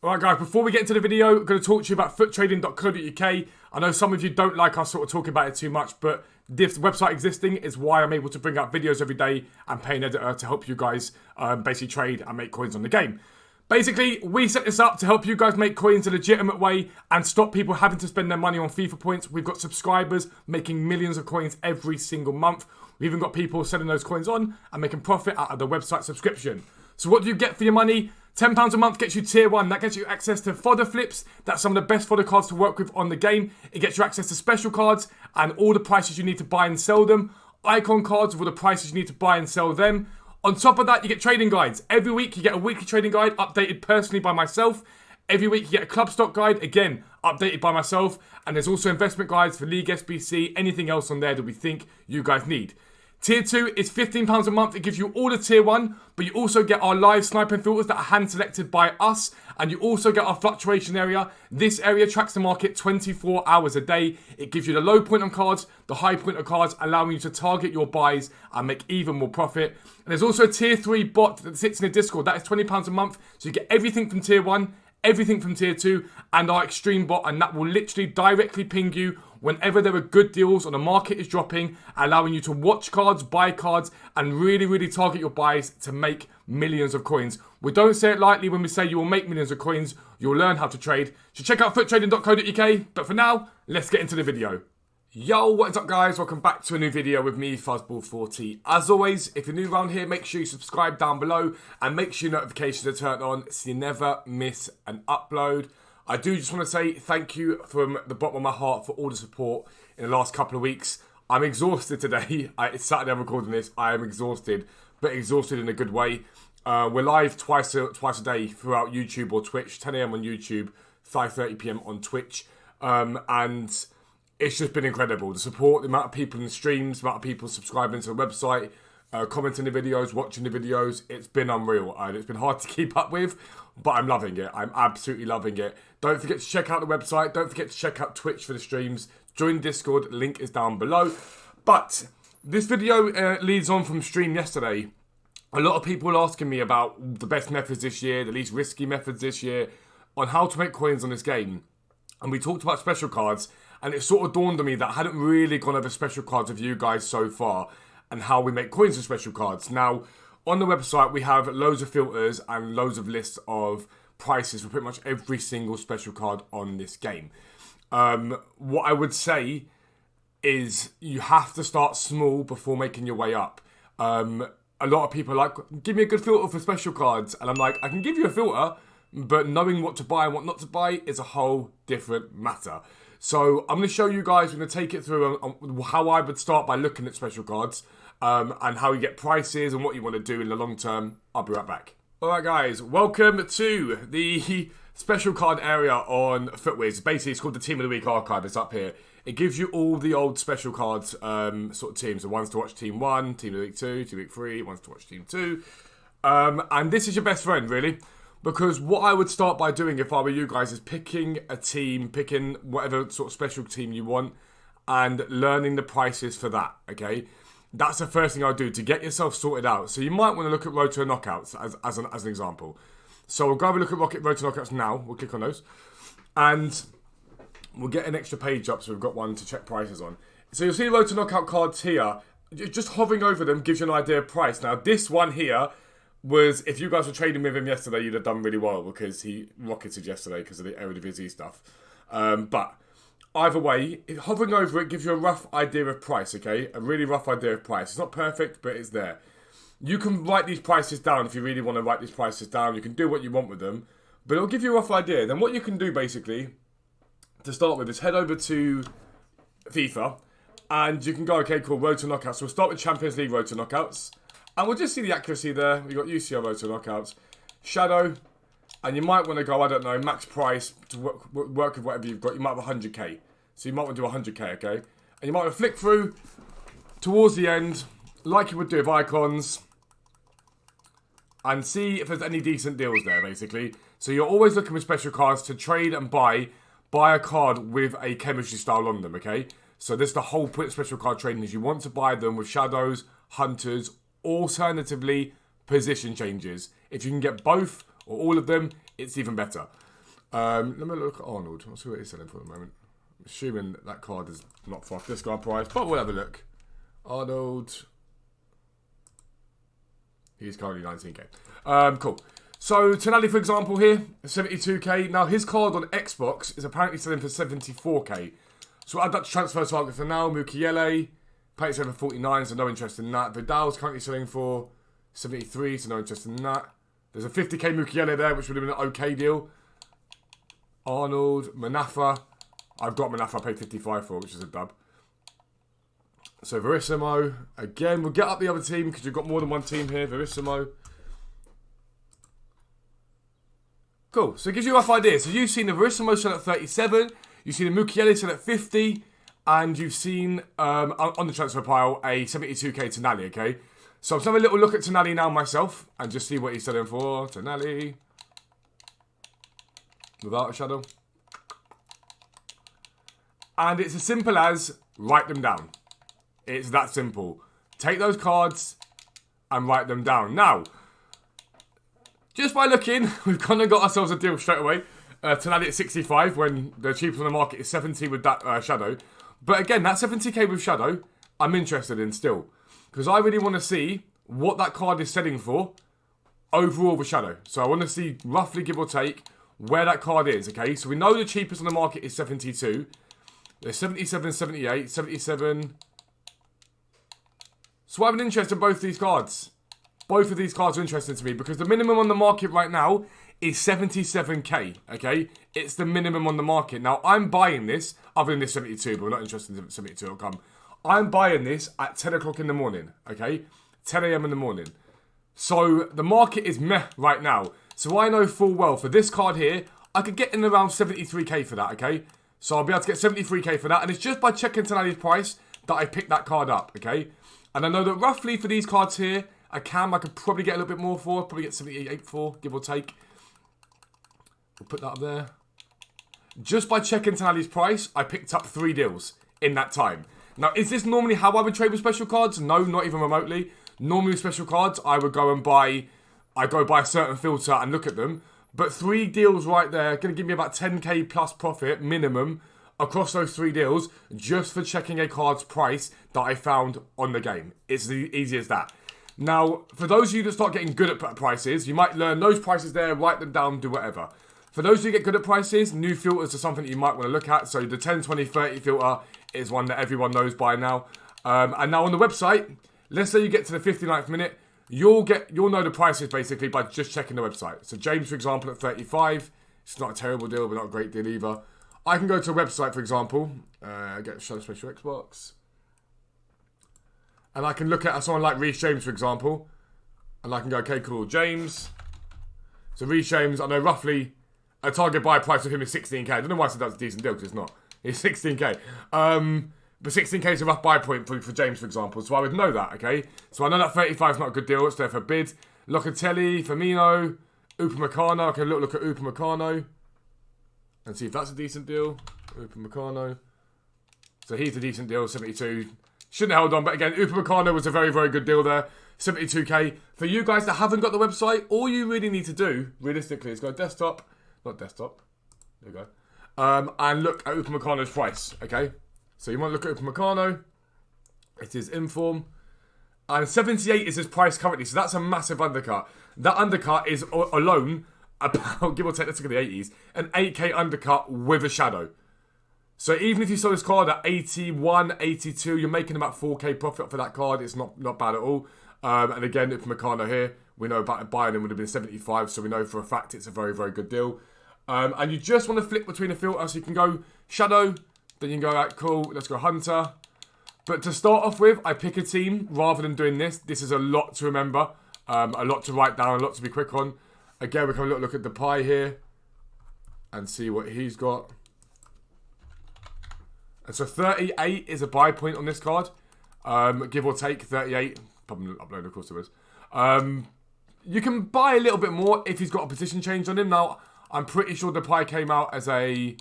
Alright guys, before we get into the video, I'm going to talk to you about Futtrading.co.uk. I know some of you don't like us sort of talking about it too much, but this website existing is why I'm able to bring out videos every day and pay an editor to help you guys basically trade and make coins on the game. Basically, we set this up to help you guys make coins a legitimate way and stop people having to spend their money on FIFA points. We've got subscribers making millions of coins every single month. We've even got people selling those coins on and making profit out of the website subscription. So what do you get for your money? £10 a month gets you tier 1. That gets you access to fodder flips. That's some of the best fodder cards to work with on the game. It gets you access to special cards and all the prices you need to buy and sell them. Icon cards with all the prices you need to buy and sell them. On top of that, you get trading guides. Every week, you get a weekly trading guide updated personally by myself. Every week, you get a club stock guide, again, updated by myself. And there's also investment guides for League SBC, anything else on there that we think you guys need. Tier 2 is £15 a month. It gives you all the Tier 1, but you also get our live sniping filters that are hand-selected by us, and you also get our fluctuation area. This area tracks the market 24 hours a day. It gives you the low point on cards, the high point on cards, allowing you to target your buys and make even more profit. And there's also a Tier 3 bot that sits in the Discord. That is £20 a month, so you get everything from Tier 1, everything from Tier 2, and our Extreme bot, and that will literally directly ping you whenever there are good deals or the market is dropping, allowing you to watch cards, buy cards, and really target your buys to make millions of coins. We don't say it lightly when we say you will make millions of coins. You'll learn how to trade. So check out futtrading.co.uk. But for now, let's get into the video. Yo, what's up guys? Welcome back to a new video with me, Fuzzball40. As always, if you're new around here, make sure you subscribe down below and make sure your notifications are turned on so you never miss an upload. I do just want to say thank you from the bottom of my heart for all the support in the last couple of weeks. I'm exhausted today. It's Saturday I'm recording this. I am exhausted, but exhausted in a good way. We're live twice a day throughout YouTube or Twitch. 10 AM on YouTube, 5:30 PM on Twitch. And it's just been incredible. The support, the amount of people in the streams, the amount of people subscribing to the website, commenting the videos, watching the videos. It's been unreal. It's been hard to keep up with, but I'm loving it. I'm absolutely loving it. Don't forget to check out the website. Don't forget to check out Twitch for the streams. Join Discord. Link is down below. But this video leads on from stream yesterday. A lot of people were asking me about the best methods this year, the least risky methods this year, on how to make coins on this game. And we talked about special cards, and it sort of dawned on me that I hadn't really gone over special cards with you guys so far and how we make coins with special cards. Now, on the website, we have loads of filters and loads of lists of prices for pretty much every single special card on this game. What I would say is you have to start small before making your way up. A lot of people are like, give me a good filter for special cards. And I'm like, I can give you a filter, but knowing what to buy and what not to buy is a whole different matter. So I'm going to show you guys, we're going to take it through on how I would start by looking at special cards and how you get prices and what you want to do in the long term. I'll be right back. Alright guys, welcome to the special card area on FUTWIZ. Basically, it's called the Team of the Week archive. It's up here. It gives you all the old special cards sort of teams. The ones to watch Team 1, Team of the Week 2, Team of the Week 3, ones to watch Team 2. And this is your best friend, really. Because what I would start by doing if I were you guys is picking a team, picking whatever sort of special team you want, and learning the prices for that, okay? That's the first thing I'll do to get yourself sorted out. So you might want to look at Road to Knockouts as an example. So we'll go have a look at Road to Knockouts now. We'll click on those. And we'll get an extra page up so we've got one to check prices on. So you'll see the Road to Knockout cards here. Just hovering over them gives you an idea of price. Now this one here was, if you guys were trading with him yesterday, you'd have done really well because he rocketed yesterday because of the Eredivisie stuff. But either way, hovering over it gives you a rough idea of price, okay? A really rough idea of price. It's not perfect, but it's there. You can write these prices down if you really want to write these prices down. You can do what you want with them, but it'll give you a rough idea. Then what you can do, basically, to start with, is head over to FIFA, and you can go, okay, cool, Road to Knockouts. So we'll start with Champions League Road to Knockouts. And we'll just see the accuracy there. We've got UCL Road to Knockouts. Shadow. And you might want to go, I don't know, max price to work with whatever you've got. You might have 100k. So you might want to do 100k, okay? And you might want to flick through towards the end, like you would do with icons, and see if there's any decent deals there, basically. So you're always looking for special cards to trade and buy a card with a chemistry style on them, okay? So this is the whole point of special card trading, is you want to buy them with shadows, hunters, alternatively position changes. If you can get both or all of them, it's even better. Let me look at Arnold. Let's see what he's selling for at the moment. I'm assuming that card is not far off this guy price, but we'll have a look. Arnold. He's currently 19k. Cool. So, Tonali, for example, here, 72k. Now, his card on Xbox is apparently selling for 74k. So, we'll add that to transfer target for now. Mukiele, paid selling for 49, so no interest in that. Vidal's currently selling for 73, so no interest in that. There's a 50k Mukiele there, which would have been an okay deal. Arnold, Manafa. I've got Manafa, I paid 55 for, which is a dub. So, Verissimo. Again, we'll get up the other team, because you've got more than one team here. Verissimo. Cool. So, it gives you a rough idea. So, you've seen the Verissimo sell at 37. You've seen the Mukiele sell at 50. And you've seen, on the transfer pile, a 72k Tonali, okay? So, I'm just having a little look at Tonali now myself. And just see what he's selling for. Tonali. Without a shadow. And it's as simple as write them down. It's that simple. Take those cards and write them down. Now, just by looking, we've kind of got ourselves a deal straight away. Tonali at 65 when the cheapest on the market is 70 with that shadow. But again, that 70k with shadow, I'm interested in still. Because I really want to see what that card is selling for overall with shadow. So I want to see roughly, give or take, where that card is, okay? So we know the cheapest on the market is 72. There's 77, 78, 77. So I have an interest in both these cards. Both of these cards are interesting to me because the minimum on the market right now is 77k, okay? It's the minimum on the market. Now, I'm buying this, other than this 72, but we're not interested in 72, it'll come. I'm buying this at 10 o'clock in the morning, okay? 10 a.m. in the morning. So the market is meh right now. So I know full well for this card here, I could get in around 73k for that, okay? So I'll be able to get 73k for that. And it's just by checking Tonali's price that I picked that card up, okay? And I know that roughly for these cards here, I could probably get a little bit more for. Probably get 78 for, give or take. We'll put that up there. Just by checking Tonali's price, I picked up 3 deals in that time. Now, is this normally how I would trade with special cards? No, not even remotely. Normally with special cards, I would go and buy... I go by a certain filter and look at them. But 3 deals right there, going to give me about 10k plus profit minimum across those 3 deals just for checking a card's price that I found on the game. It's the easy as that. Now, for those of you that start getting good at prices, you might learn those prices there, write them down, do whatever. For those who get good at prices, new filters are something that you might want to look at. So the 10, 20, 30 filter is one that everyone knows by now. And now on the website, let's say you get to the 59th minute, you'll know the prices basically by just checking the website. So James, for example, at 35, it's not a terrible deal, but not a great deal either. I can go to a website, for example, get Shadow Special Xbox, and I can look at someone like Reece James, for example, and I can go, okay, cool, James. So Reece James, I know roughly a target buy price of him is 16k. I don't know why I said that's a decent deal, because it's not. It's 16k. But 16k is a rough buy point for James, for example. So I would know that, okay? So I know that 35 is not a good deal. It's there for bid. Locatelli, Firmino, Upamecano. I can look at Upamecano and see if that's a decent deal. Upamecano. So he's a decent deal, 72. Shouldn't have held on, but again, Upamecano was a very, very good deal there. 72k. For you guys that haven't got the website, all you really need to do, realistically, is go desktop. Not desktop. There you go. And look at Upamecano's price, okay? So you want to look at Upamecano. It is inform. And 78 is his price currently. So that's a massive undercut. That undercut is alone about, give or take, let's look at the 80s, an 8k undercut with a shadow. So even if you saw this card at 81, 82, you're making about 4k profit for that card. It's not bad at all. And again, Upamecano here, we know about buying him would have been 75. So we know for a fact it's a very, very good deal. And you just want to flip between a filter. So you can go shadow. Then you can go, right, cool, let's go Hunter. But to start off with, I pick a team rather than doing this. This is a lot to remember, a lot to write down, a lot to be quick on. Again, we can look at the pie here and see what he's got. And so 38 is a buy point on this card, give or take 38. Probably not upload, of course there is. You can buy a little bit more if he's got a position change on him. Now, I'm pretty sure the pie came out as a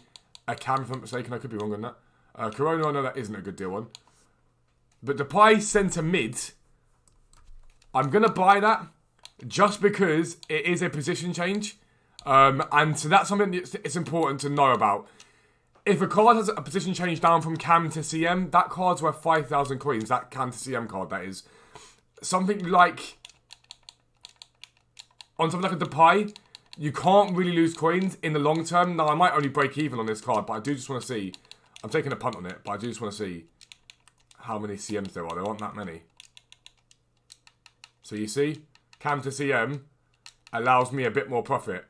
cam, if I'm mistaken. I could be wrong on that. Corona, I know that isn't a good deal one. But the pie centre mid, I'm going to buy that just because it is a position change. And so that's something it's important to know about. If a card has a position change down from Cam to CM, that card's worth 5,000 coins. That Cam to CM card, that is. Something like... On something like a Depay, you can't really lose coins in the long term. Now, I might only break even on this card, but I do just want to see... I'm taking a punt on it, but I do just want to see how many CMs there are. There aren't that many. So you see, Cam to CM allows me a bit more profit.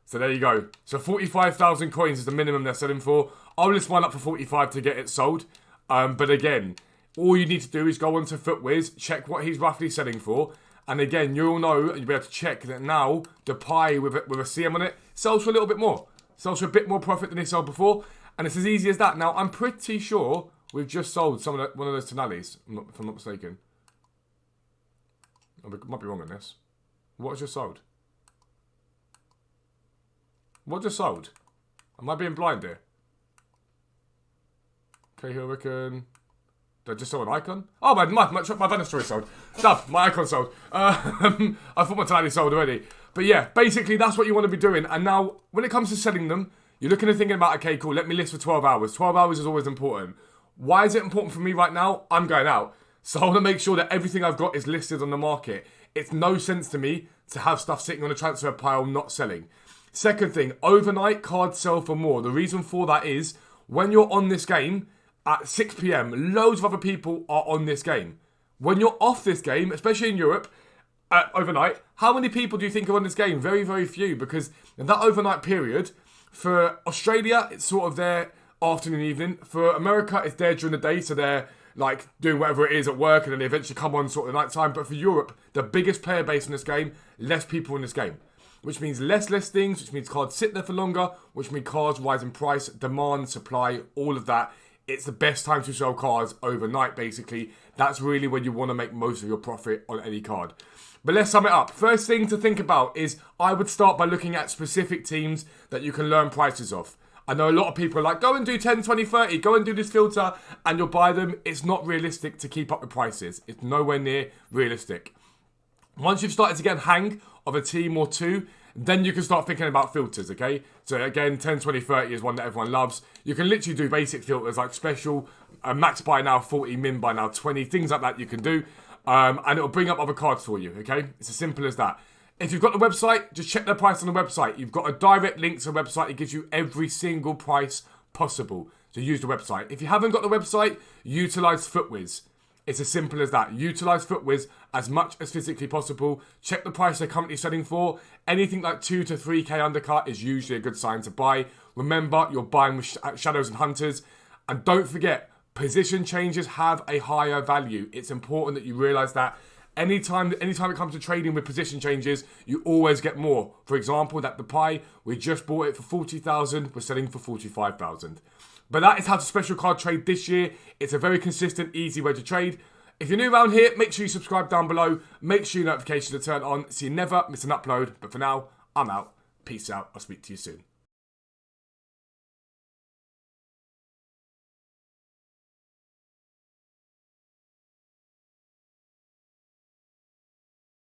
So there you go. So 45,000 coins is the minimum they're selling for. I'll list one up for 45 to get it sold. But again, all you need to do is go onto FootWiz, check what he's roughly selling for. And again, you'll know, and you'll be able to check that now the pie with a CM on it sells for a little bit more. Sells for a bit more profit than it sold before. And it's as easy as that. Now, I'm pretty sure we've just sold one of those Tonales, if I'm not mistaken. I might be wrong on this. What has just sold? What just sold? Am I being blind here? Okay, Hurricane. Did I just sell an icon? Oh, my banner story sold. Stuff, my icon sold. I thought my Tonale sold already. But yeah, basically that's what you want to be doing. And now, when it comes to selling them, you're looking and thinking about, okay, cool, let me list for 12 hours. 12 hours is always important. Why is it important for me right now? I'm going out. So I want to make sure that everything I've got is listed on the market. It's no sense to me to have stuff sitting on a transfer pile not selling. Second thing, overnight cards sell for more. The reason for that is when you're on this game at 6 PM, loads of other people are on this game. When you're off this game, especially in Europe, overnight, how many people do you think are on this game? Very, very few, because in that overnight period, for Australia, it's sort of their afternoon, evening. For America, it's there during the day, so they're like doing whatever it is at work, and then they eventually come on sort of night time. But for Europe, the biggest player base in this game, less people in this game. Which means less listings, which means cards sit there for longer, which means cards rise in price, demand, supply, all of that. It's the best time to sell cards overnight, basically. That's really when you want to make most of your profit on any card. But let's sum it up. First thing to think about is I would start by looking at specific teams that you can learn prices of. I know a lot of people are like, go and do 10, 20, 30, go and do this filter, and you'll buy them. It's not realistic to keep up the prices. It's nowhere near realistic. Once you've started to get a hang of a team or two, then you can start thinking about filters, okay? So again, 10, 20, 30 is one that everyone loves. You can literally do basic filters like special, max buy now 40, min buy now 20, things like that you can do. And it'll bring up other cards for you, okay? It's as simple as that. If you've got the website, just check the price on the website. You've got a direct link to the website. It gives you every single price possible. So use the website. If you haven't got the website, utilize FootWiz. It's as simple as that. Utilize FootWiz as much as physically possible. Check the price they're currently selling for. Anything like 2 to 3k undercut is usually a good sign to buy. Remember, you're buying with shadows and hunters. And don't forget, position changes have a higher value. It's important that you realize that. Anytime it comes to trading with position changes, you always get more. For example, that Depay, we just bought it for 40,000. We're selling for 45,000. But that is how to special card trade this year. It's a very consistent, easy way to trade. If you're new around here, make sure you subscribe down below. Make sure your notifications are turned on so you never miss an upload. But for now, I'm out. Peace out. I'll speak to you soon.